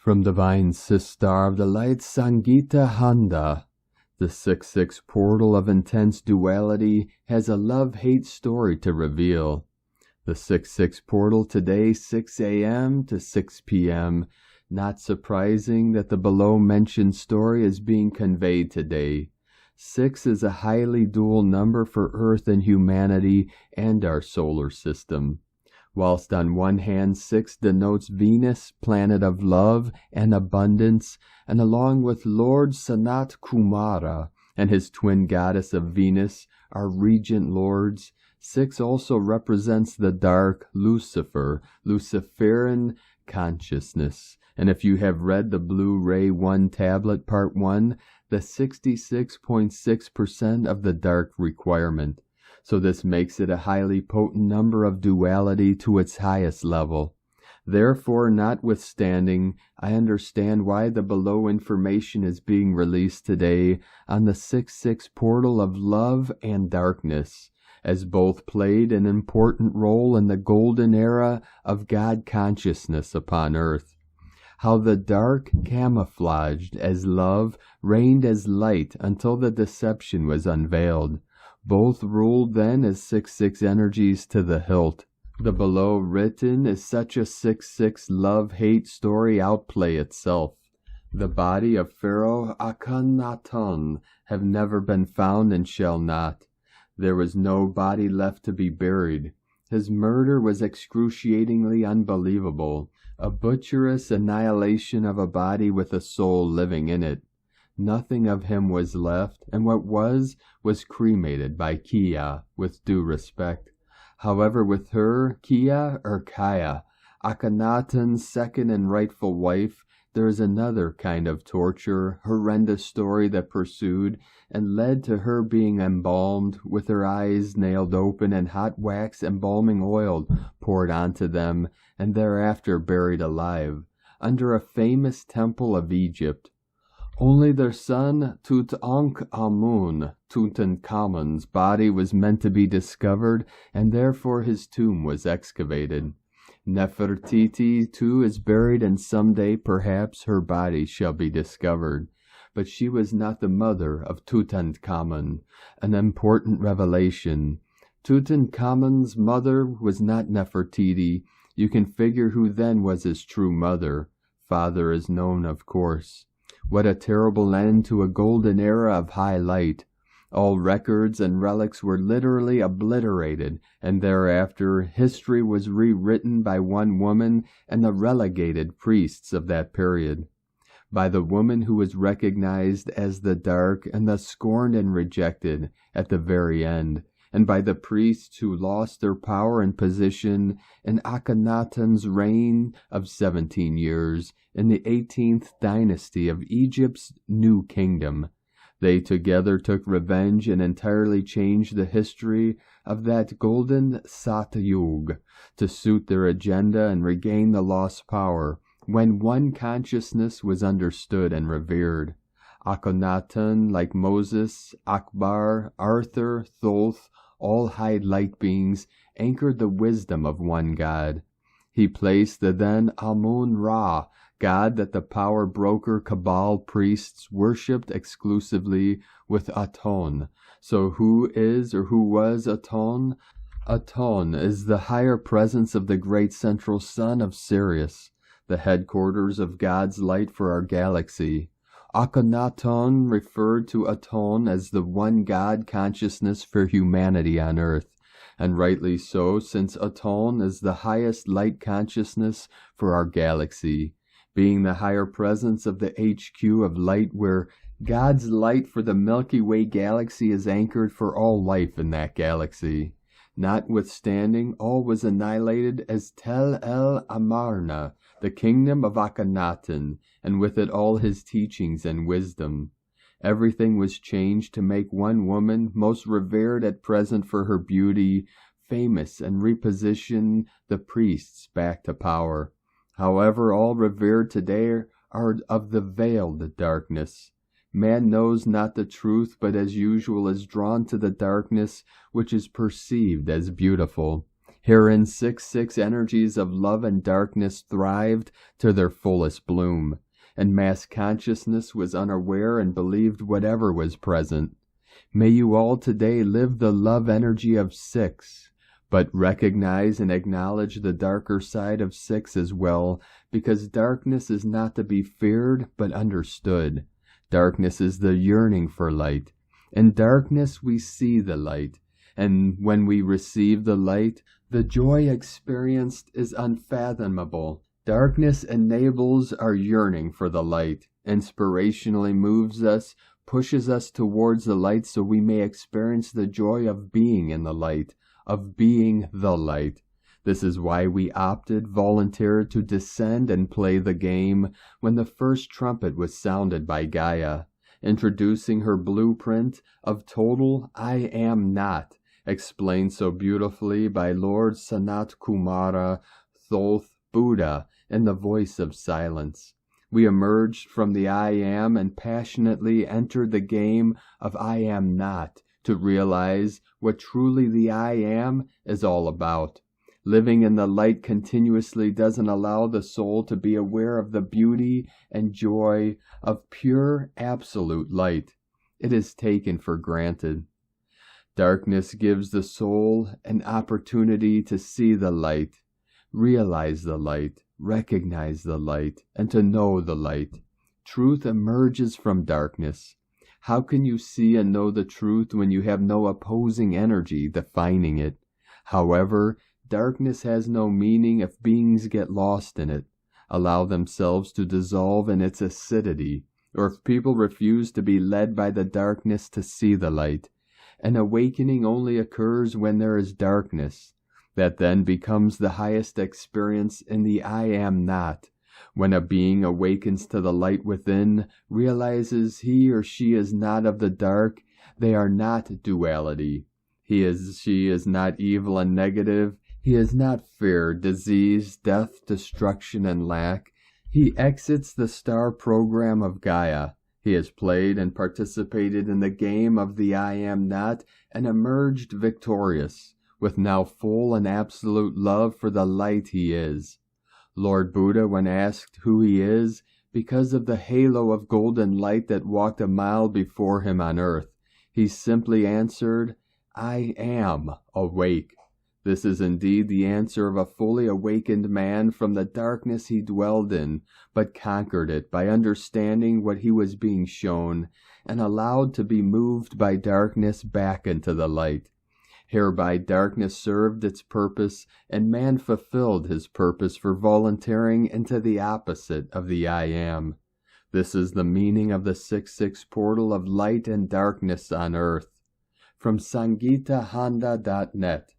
From Divine Sister of the Light Sangita Handa, the 6-6 portal of intense duality has a love-hate story to reveal. The 6-6 portal today, 6 a.m. to 6 p.m. Not surprising that the below-mentioned story is being conveyed today. 6 is a highly dual number for Earth and humanity and our solar system. Whilst on one hand 6 denotes Venus, planet of love and abundance, and along with Lord Sanat Kumara and his twin goddess of Venus, our regent lords, 6 also represents the dark Lucifer, Luciferian consciousness. And if you have read the Blu-ray 1 tablet part 1, the 66.6% of the dark requirement. So this makes it a highly potent number of duality to its highest level. Therefore, notwithstanding, I understand why the below information is being released today on the 6-6 portal of love and darkness, as both played an important role in the golden era of God consciousness upon earth. How the dark, camouflaged as love, reigned as light until the deception was unveiled. Both ruled then as 6-6 energies to the hilt. The below written is such a 6-6 love-hate story outplay itself. The body of Pharaoh Akhenaten have never been found and shall not. There was no body left to be buried. His murder was excruciatingly unbelievable, a butcherous annihilation of a body with a soul living in it. Nothing of him was left, and what was cremated by Kia, with due respect. However, with her, Kia or Gaia, Akhenaten's second and rightful wife, there is another kind of torture, horrendous story that pursued and led to her being embalmed, with her eyes nailed open and hot wax embalming oil poured onto them, and thereafter buried alive, under a famous temple of Egypt. Only their son Tutankhamun, Tutankhamun's body was meant to be discovered, and therefore his tomb was excavated. Nefertiti too is buried, and someday perhaps her body shall be discovered. But she was not the mother of Tutankhamun, an important revelation. Tutankhamun's mother was not Nefertiti. You can figure who then was his true mother. Father is known, of course. What a terrible end to a golden era of high light. All records and relics were literally obliterated, and thereafter history was rewritten by one woman and the relegated priests of that period. By the woman who was recognized as the dark and thus scorned and rejected at the very end, and by the priests who lost their power and position in Akhenaten's reign of 17 years in the 18th dynasty of Egypt's new kingdom. They together took revenge and entirely changed the history of that golden Satyug to suit their agenda and regain the lost power, when one consciousness was understood and revered. Akhenaten, like Moses, Akbar, Arthur, Thoth, all high light beings, anchored the wisdom of one God. He placed the then Amun-Ra, God that the power broker Cabal priests worshipped exclusively, with Aton. So who is or who was Aton? Aton is the higher presence of the great central sun of Sirius, the headquarters of God's light for our galaxy. Akhenaten referred to Aton as the one God consciousness for humanity on Earth, and rightly so, since Aton is the highest light consciousness for our galaxy, being the higher presence of the HQ of light where God's light for the Milky Way galaxy is anchored for all life in that galaxy. Notwithstanding, all was annihilated as Tel El Amarna, the kingdom of Akhenaten, and with it all his teachings and wisdom. Everything was changed to make one woman, most revered at present for her beauty, famous, and reposition the priests back to power. However, all revered today are of the veiled darkness. Man knows not the truth, but as usual is drawn to the darkness which is perceived as beautiful. Herein 6-6 energies of love and darkness thrived to their fullest bloom, and mass consciousness was unaware and believed whatever was present. May you all today live the love energy of 6, but recognize and acknowledge the darker side of 6 as well, because darkness is not to be feared but understood. Darkness is the yearning for light. In darkness we see the light, and when we receive the light, the joy experienced is unfathomable. Darkness enables our yearning for the light, inspirationally moves us, pushes us towards the light so we may experience the joy of being in the light, of being the light. This is why we volunteered to descend and play the game when the first trumpet was sounded by Gaia, introducing her blueprint of total I am not, explained so beautifully by Lord Sanat Kumara Thoth Buddha in the voice of silence. We emerged from the I am and passionately entered the game of I am not to realize what truly the I am is all about. Living in the light continuously doesn't allow the soul to be aware of the beauty and joy of pure absolute light. It is taken for granted. Darkness gives the soul an opportunity to see the light, realize the light, recognize the light, and to know the light. Truth emerges from darkness. How can you see and know the truth when you have no opposing energy defining it? However, darkness has no meaning if beings get lost in it, allow themselves to dissolve in its acidity, or if people refuse to be led by the darkness to see the light. An awakening only occurs when there is darkness. That then becomes the highest experience in the I am not. When a being awakens to the light within, realizes he or she is not of the dark, they are not duality. She is not evil and negative. He is not fear, disease, death, destruction, and lack. He exits the star program of Gaia. He has played and participated in the game of the I am not and emerged victorious, with now full and absolute love for the light he is. Lord Buddha, when asked who he is, because of the halo of golden light that walked a mile before him on earth, he simply answered, I am awake. This is indeed the answer of a fully awakened man from the darkness he dwelled in, but conquered it by understanding what he was being shown, and allowed to be moved by darkness back into the light. Hereby darkness served its purpose, and man fulfilled his purpose for volunteering into the opposite of the I am. This is the meaning of the 6-6 portal of light and darkness on earth. From SangitaHonda.net.